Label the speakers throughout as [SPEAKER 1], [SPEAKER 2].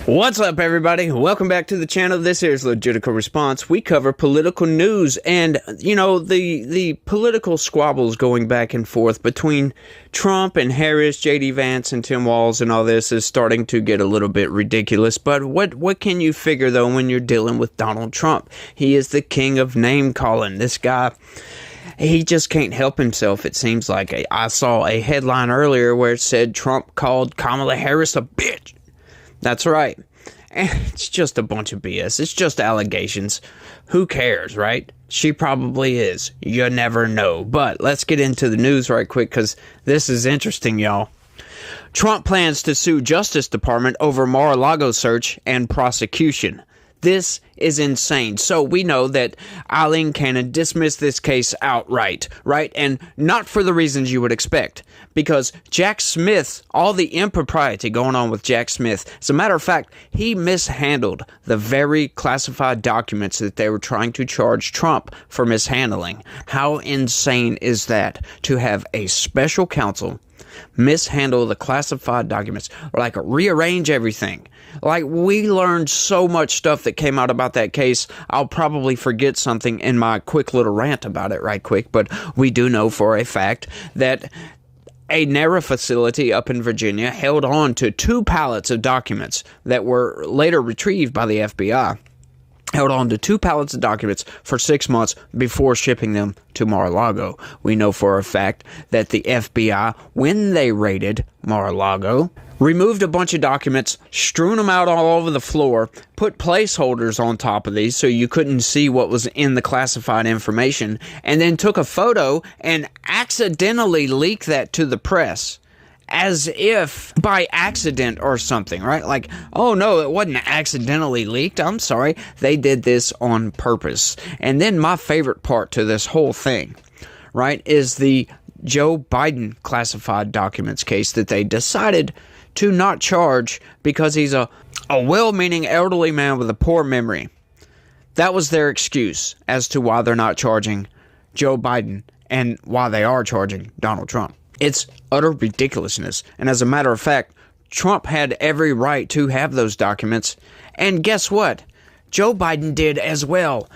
[SPEAKER 1] What's up, everybody? Welcome back to the channel. This is Legitical Response. We cover political news and, the political squabbles going back and forth between Trump and Harris, J.D. Vance and Tim Walz and all this is starting to get a little bit ridiculous. But what can you figure, though, when you're dealing with Donald Trump? He is the king of name-calling. This guy, he just can't help himself, it seems like. I saw a headline earlier where it said Trump called Kamala Harris a bitch. That's right. And it's just a bunch of BS. It's just allegations. Who cares, right? She probably is. You never know. But let's get into the news right quick because this is interesting, y'all. Trump plans to sue Justice Department over Mar-a-Lago search and prosecution. This is insane. So we know that Eileen Cannon dismissed this case outright, right? And not for the reasons you would expect. Because Jack Smith, all the impropriety going on with Jack Smith, as a matter of fact, he mishandled the very classified documents that they were trying to charge Trump for mishandling. How insane is that? To have a special counsel mishandle the classified documents, like rearrange everything. Like, we learned so much stuff that came out about that case. I'll probably forget something in my quick little rant about it right quick, but we do know for a fact that a NARA facility up in Virginia held on to 2 pallets of documents that were later retrieved by the FBI. Held on to 2 pallets of documents for 6 months before shipping them to Mar-a-Lago. We know for a fact that the FBI, when they raided Mar-a-Lago, removed a bunch of documents, strewn them out all over the floor, put placeholders on top of these so you couldn't see what was in the classified information, and then took a photo and accidentally leaked that to the press. As if by accident or something, right? Like, oh no, it wasn't accidentally leaked. I'm sorry. They did this on purpose. And then my favorite part to this whole thing, right, is the Joe Biden classified documents case that they decided to not charge because he's a well-meaning elderly man with a poor memory. That was their excuse as to why they're not charging Joe Biden and why they are charging Donald Trump. It's utter ridiculousness. And as a matter of fact, Trump had every right to have those documents. And guess what? Joe Biden did as well.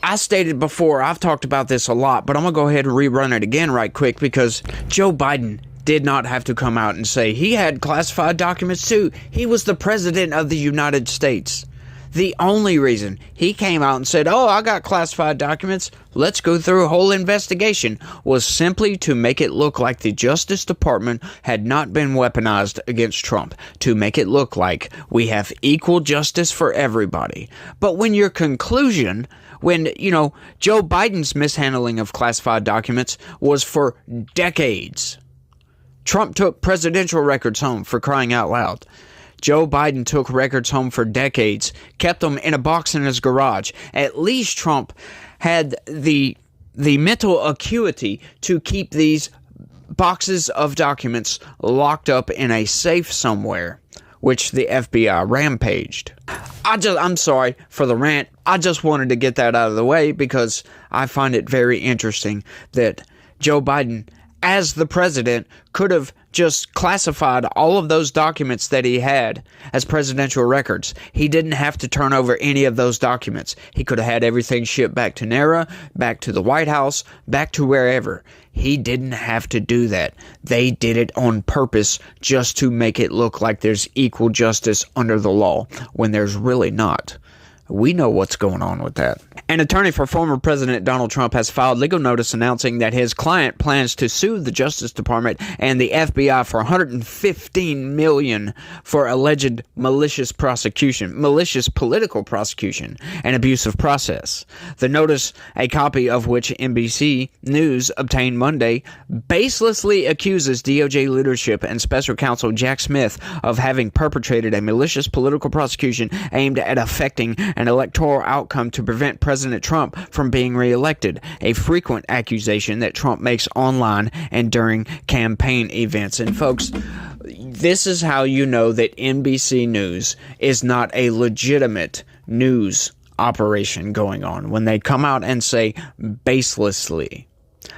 [SPEAKER 1] I stated before, I've talked about this a lot, but I'm going to go ahead and rerun it again right quick because Joe Biden did not have to come out and say he had classified documents too. He was the president of the United States. The only reason he came out and said, oh, I got classified documents, let's go through a whole investigation, was simply to make it look like the Justice Department had not been weaponized against Trump, to make it look like we have equal justice for everybody. But when your conclusion, when, Joe Biden's mishandling of classified documents was for decades. Trump took presidential records home, for crying out loud. Joe Biden took records home for decades, kept them in a box in his garage. At least Trump had the mental acuity to keep these boxes of documents locked up in a safe somewhere, which the FBI rampaged. I'm sorry for the rant. I just wanted to get that out of the way because I find it very interesting that Joe Biden, as the president, could have just classified all of those documents that he had as presidential records. He didn't have to turn over any of those documents. He could have had everything shipped back to NARA, back to the White House, back to wherever. He didn't have to do that. They did it on purpose just to make it look like there's equal justice under the law, when there's really not. We know what's going on with that. An attorney for former President Donald Trump has filed legal notice announcing that his client plans to sue the Justice Department and the FBI for $115 million for alleged malicious political prosecution, and abusive process. The notice, a copy of which NBC News obtained Monday, baselessly accuses DOJ leadership and Special Counsel Jack Smith of having perpetrated a malicious political prosecution aimed at affecting an electoral outcome to prevent President Trump from being reelected, a frequent accusation that Trump makes online and during campaign events. And folks, this is how you know that NBC News is not a legitimate news operation going on. When they come out and say baselessly,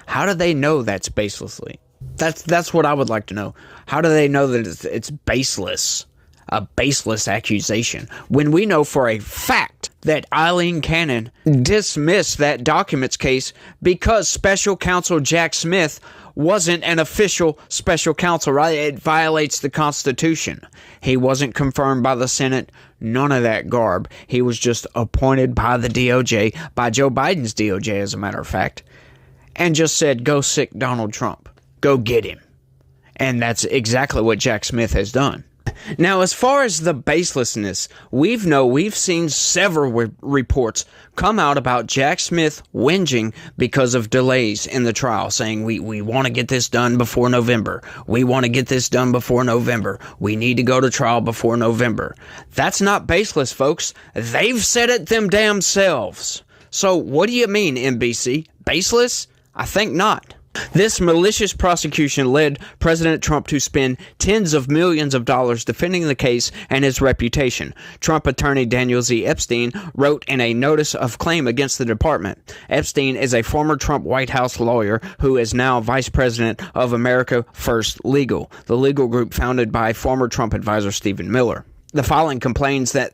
[SPEAKER 1] how do they know that's baselessly? That's what I would like to know. How do they know that it's baseless? a baseless accusation when we know for a fact that Eileen Cannon dismissed that documents case because special counsel Jack Smith wasn't an official special counsel, right? It violates the Constitution. He wasn't confirmed by the Senate, none of that garb. He was just appointed by the DOJ, by Joe Biden's DOJ, as a matter of fact, and just said, go sick Donald Trump. Go get him. And that's exactly what Jack Smith has done. Now, as far as the baselessness, we've seen several reports come out about Jack Smith whinging because of delays in the trial, saying we want to get this done before November. We want to get this done before November. We need to go to trial before November. That's not baseless, folks. They've said it them damn selves. So what do you mean, NBC? Baseless? I think not. This malicious prosecution led President Trump to spend tens of millions of dollars defending the case and his reputation. Trump attorney Daniel Z. Epstein wrote in a notice of claim against the department. Epstein is a former Trump White House lawyer who is now vice president of America First Legal, the legal group founded by former Trump advisor Stephen Miller. The filing complains that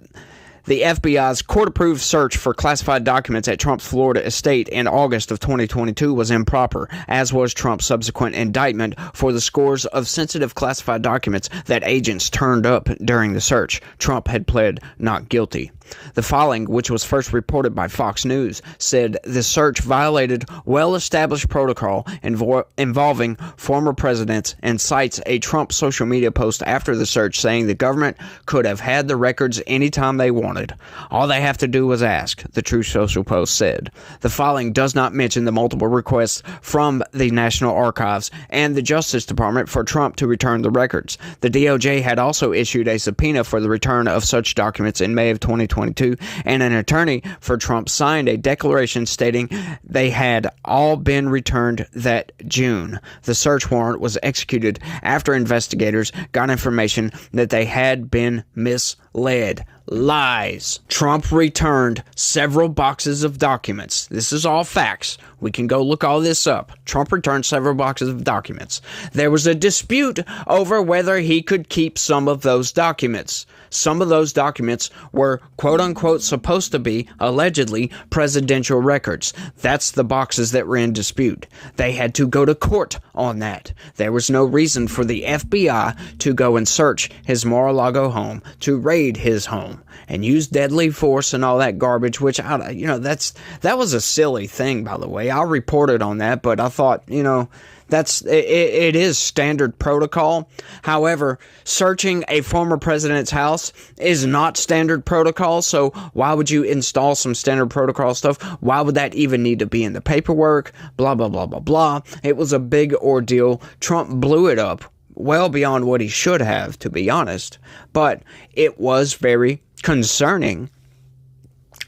[SPEAKER 1] the FBI's court-approved search for classified documents at Trump's Florida estate in August of 2022 was improper, as was Trump's subsequent indictment for the scores of sensitive classified documents that agents turned up during the search. Trump had pled not guilty. The filing, which was first reported by Fox News, said the search violated well-established protocol involving former presidents and cites a Trump social media post after the search saying the government could have had the records anytime they wanted. All they have to do was ask, the Truth Social post said. The filing does not mention the multiple requests from the National Archives and the Justice Department for Trump to return the records. The DOJ had also issued a subpoena for the return of such documents in May of 2022, and an attorney for Trump signed a declaration stating they had all been returned that June. The search warrant was executed after investigators got information that they had been misled. Lies. Trump returned several boxes of documents. This is all facts. We can go look all this up. Trump returned several boxes of documents. There was a dispute over whether he could keep some of those documents. Some of those documents were quote-unquote supposed to be, allegedly, presidential records. That's the boxes that were in dispute. They had to go to court on that. There was no reason for the FBI to go and search his Mar-a-Lago home, to raid his home, and use deadly force and all that garbage, which, that was a silly thing, by the way. I reported on that, but I thought, it is standard protocol. However, searching a former president's house is not standard protocol, so why would you install some standard protocol stuff? Why would that even need to be in the paperwork? Blah, blah, blah, blah, blah. It was a big ordeal. Trump blew it up well beyond what he should have, to be honest, but it was very concerning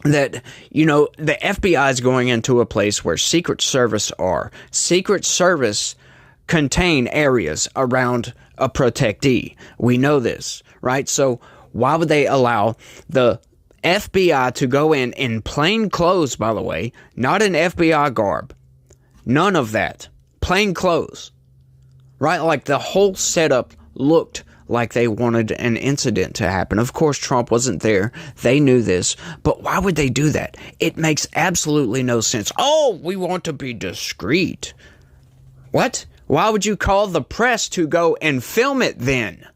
[SPEAKER 1] that, the FBI is going into a place where Secret Service are. Secret Service contain areas around a protectee. We know this, right? So why would they allow the FBI to go in plain clothes, by the way, not in FBI garb? None of that. Plain clothes, right? Like the whole setup looked like they wanted an incident to happen. Of course, Trump wasn't there. They knew this. But why would they do that? It makes absolutely no sense. Oh, we want to be discreet. What? Why would you call the press to go and film it then?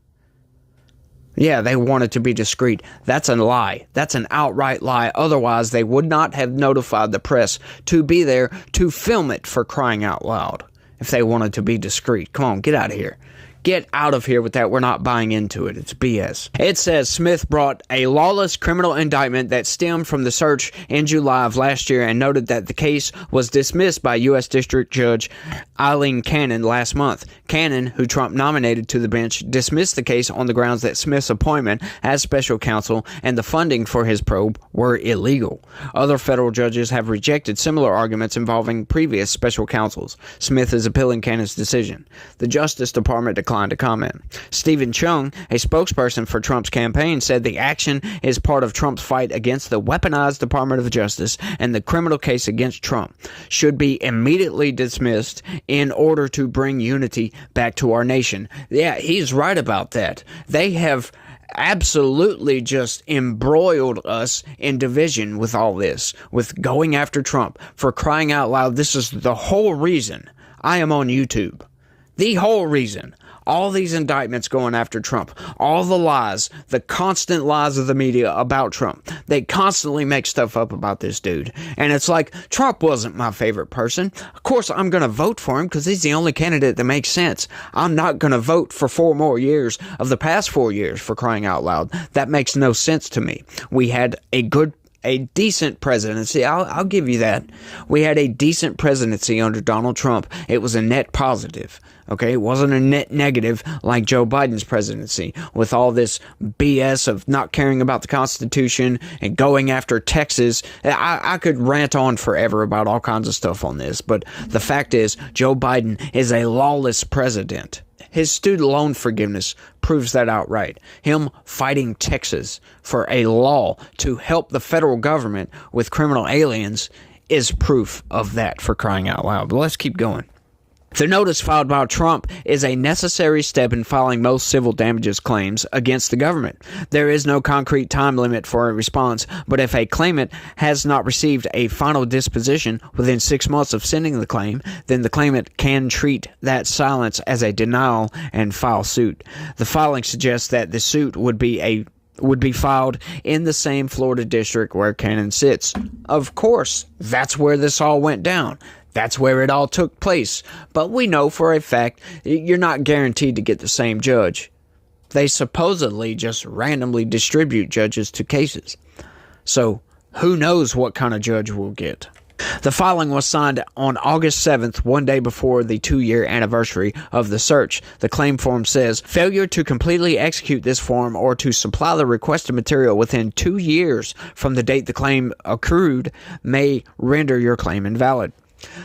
[SPEAKER 1] Yeah, they wanted to be discreet. That's a lie. That's an outright lie. Otherwise, they would not have notified the press to be there to film it, for crying out loud, if they wanted to be discreet. Come on, get out of here. Get out of here with that. We're not buying into it. It's BS. It says Smith brought a lawless criminal indictment that stemmed from the search in July of last year and noted that the case was dismissed by U.S. District Judge Eileen Cannon last month. Cannon, who Trump nominated to the bench, dismissed the case on the grounds that Smith's appointment as special counsel and the funding for his probe were illegal. Other federal judges have rejected similar arguments involving previous special counsels. Smith is appealing Cannon's decision. The Justice Department declined to comment. Stephen Chung, a spokesperson for Trump's campaign, said the action is part of Trump's fight against the weaponized Department of Justice, and the criminal case against Trump should be immediately dismissed in order to bring unity back to our nation. Yeah, he's right about that. They have absolutely just embroiled us in division with all this, with going after Trump. For crying out loud, this is the whole reason I am on YouTube. The whole reason. All these indictments going after Trump, all the lies, the constant lies of the media about Trump. They constantly make stuff up about this dude. And it's like, Trump wasn't my favorite person. Of course, I'm going to vote for him because he's the only candidate that makes sense. I'm not going to vote for 4 more years of the past 4 years, for crying out loud. That makes no sense to me. We had a decent presidency. I'll give you that. We had a decent presidency under Donald Trump. It was a net positive. Okay, it wasn't a net negative like Joe Biden's presidency with all this BS of not caring about the Constitution and going after Texas. I could rant on forever about all kinds of stuff on this, but the fact is, Joe Biden is a lawless president. His student loan forgiveness proves that outright. Him fighting Texas for a law to help the federal government with criminal aliens is proof of that, for crying out loud. But let's keep going. The notice filed by Trump is a necessary step in filing most civil damages claims against the government. There is no concrete time limit for a response, but if a claimant has not received a final disposition within 6 months of sending the claim, then the claimant can treat that silence as a denial and file suit. The filing suggests that the suit would be filed in the same Florida district where Cannon sits. Of course, that's where this all went down. That's where it all took place. But we know for a fact you're not guaranteed to get the same judge. They supposedly just randomly distribute judges to cases. So who knows what kind of judge we'll get. The filing was signed on August 7th, 1 day before the 2-year anniversary of the search. The claim form says, failure to completely execute this form or to supply the requested material within 2 years from the date the claim accrued may render your claim invalid.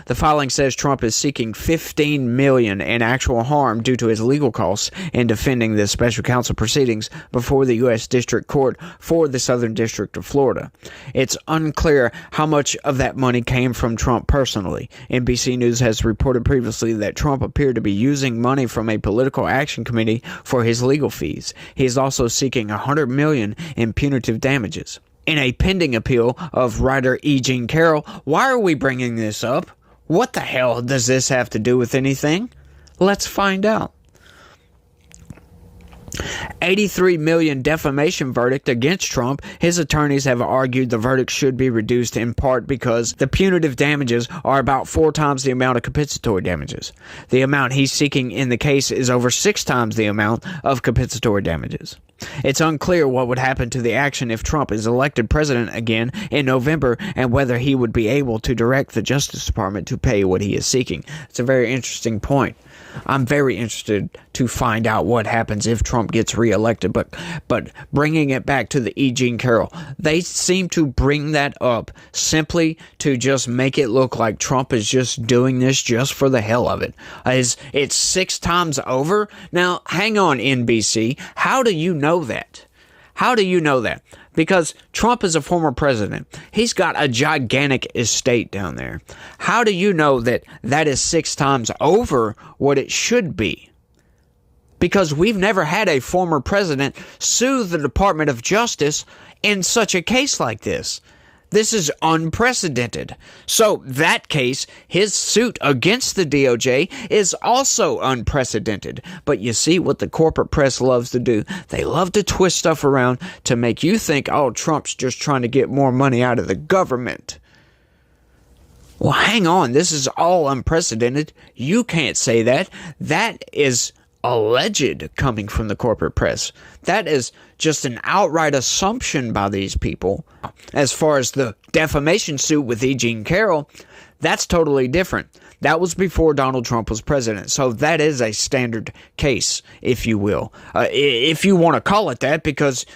[SPEAKER 1] The filing says Trump is seeking $15 million in actual harm due to his legal costs in defending the special counsel proceedings before the U.S. District Court for the Southern District of Florida. It's unclear how much of that money came from Trump personally. NBC News has reported previously that Trump appeared to be using money from a political action committee for his legal fees. He is also seeking $100 million in punitive damages. In a pending appeal of writer E. Jean Carroll, why are we bringing this up? What the hell does this have to do with anything? Let's find out. $83 million defamation verdict against Trump. His attorneys have argued the verdict should be reduced in part because the punitive damages are about 4 times the amount of compensatory damages. The amount he's seeking in the case is over 6 times the amount of compensatory damages. It's unclear what would happen to the action if Trump is elected president again in November and whether he would be able to direct the Justice Department to pay what he is seeking. It's a very interesting point. I'm very interested to find out what happens if Trump gets reelected. But bringing it back to the E. Jean Carroll, they seem to bring that up simply to just make it look like Trump is just doing this just for the hell of it. It's 6 times over? Now, hang on, NBC. How do you know that? How do you know that? Because Trump is a former president. He's got a gigantic estate down there. How do you know that that is 6 times over what it should be? Because we've never had a former president sue the Department of Justice in such a case like this. This is unprecedented. So that case, his suit against the DOJ, is also unprecedented. But you see what the corporate press loves to do? They love to twist stuff around to make you think, oh, Trump's just trying to get more money out of the government. Well, hang on. This is all unprecedented. You can't say that. That is alleged coming from the corporate press. That is just an outright assumption by these people. As far as the defamation suit with E. Jean Carroll, that's totally different. That was before Donald Trump was president. So that is a standard case, if you will. If you want to call it that, because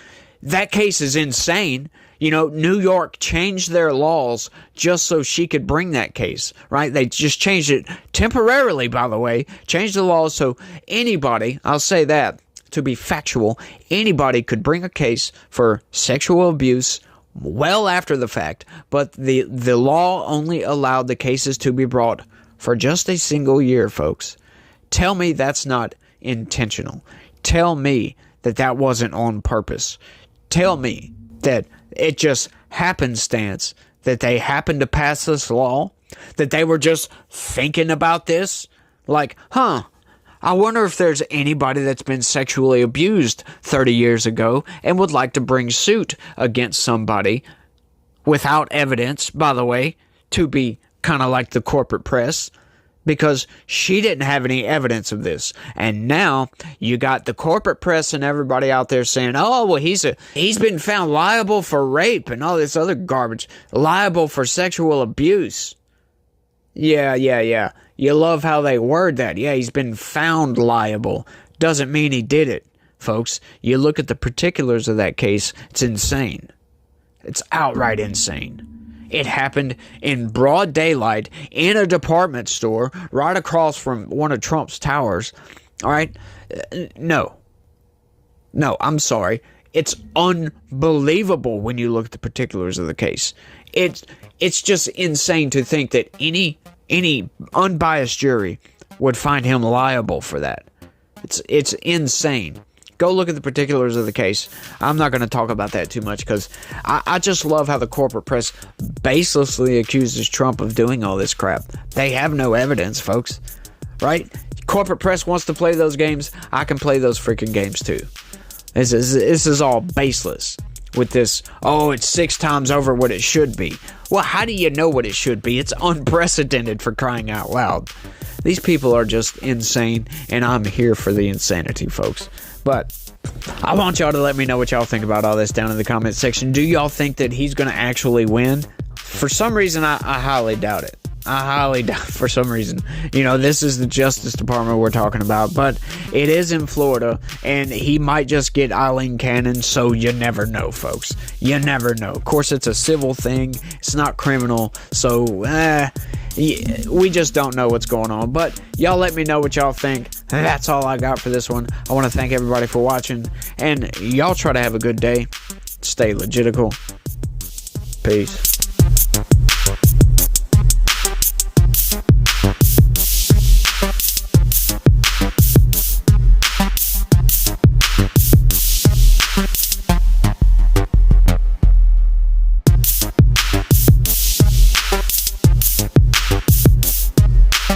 [SPEAKER 1] that case is insane. You know, New York changed their laws just so she could bring that case, right? They just changed it temporarily, by the way, changed the laws so anybody, I'll say that to be factual, anybody could bring a case for sexual abuse well after the fact, but the law only allowed the cases to be brought for just a single year, folks. Tell me that's not intentional. Tell me that that wasn't on purpose. Tell me that it just happenstance that they happened to pass this law, that they were just thinking about this, like, I wonder if there's anybody that's been sexually abused 30 years ago and would like to bring suit against somebody without evidence, by the way, to be kind of like the corporate press, because she didn't have any evidence of this. And now you got the corporate press and everybody out there saying, oh, well, he's been found liable for rape and all this other garbage, liable for sexual abuse. Yeah. You love how they word that. Yeah, he's been found liable. Doesn't mean he did it, folks. You look at the particulars of that case, it's insane. It's outright insane. It happened in broad daylight in a department store right across from one of Trump's towers. All right? No, I'm sorry. It's unbelievable when you look at the particulars of the case. It's just insane to think that any unbiased jury would find him liable for that. It's insane. Go look at the particulars of the case. I'm not going to talk about that too much because I just love how the corporate press baselessly accuses Trump of doing all this crap. They have no evidence, folks. Right? Corporate press wants to play those games. I can play those freaking games too. This is all baseless. With this, it's 6 times over what it should be. Well, how do you know what it should be? It's unprecedented, for crying out loud. These people are just insane, and I'm here for the insanity, folks. But I want y'all to let me know what y'all think about all this down in the comment section. Do y'all think that he's going to actually win? For some reason, I highly doubt it. I highly doubt it for some reason. You know, this is the Justice Department we're talking about, but it is in Florida, and he might just get Eileen Cannon, so you never know, folks. You never know. Of course, it's a civil thing. It's not criminal, so we just don't know what's going on. But y'all let me know what y'all think. That's all I got for this one. I want to thank everybody for watching, and y'all try to have a good day. Stay legitical. Peace.